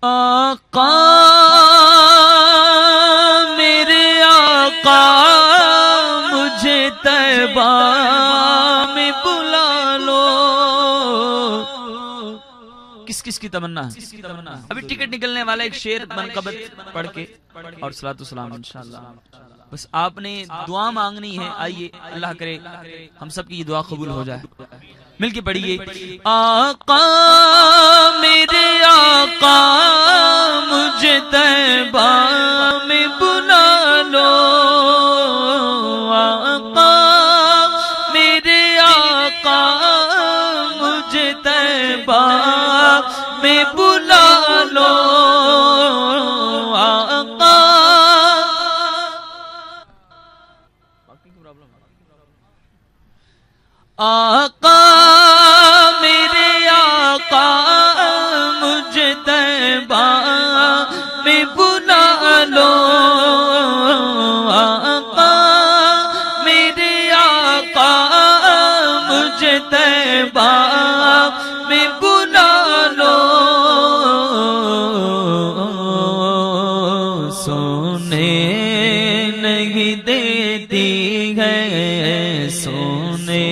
आका मेरे आका मुझे तैबा में बुला लो। किस किस की तमन्ना? अभी टिकट निकलने वाला एक शेर मनकबत पढ़ के और सलातु सलाम इंशाअल्लाह। बस आपने दुआ मांगनी है। आइए, अल्लाह करे हम सब की दुआ कबूल हो जाए। मिलके पढ़िए। आका मेरे आका मुझे तैबा में बुला लो। आका मेरे आका मुझे तैबा में बुला लो। आका आका मेरे आका मुझे तैबा में बुला लो। आका मेरे आका मुझे तैबा में बुला लो। सोने नहीं देती है, सोने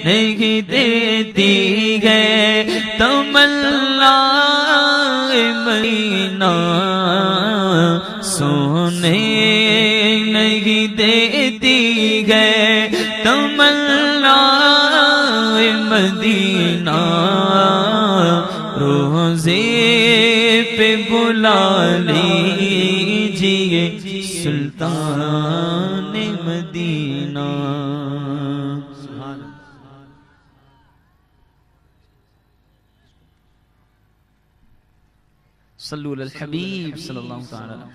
नहीं देती है तमन्ना मदीना। सोने नहीं देती है तमन्ना मदीना। रोज़े पे बुला लीजिए सुल्तान मदीना। सल्लल्लाहु अलैहि हबीब सल्लल्लाहु अलैहि वसल्लम।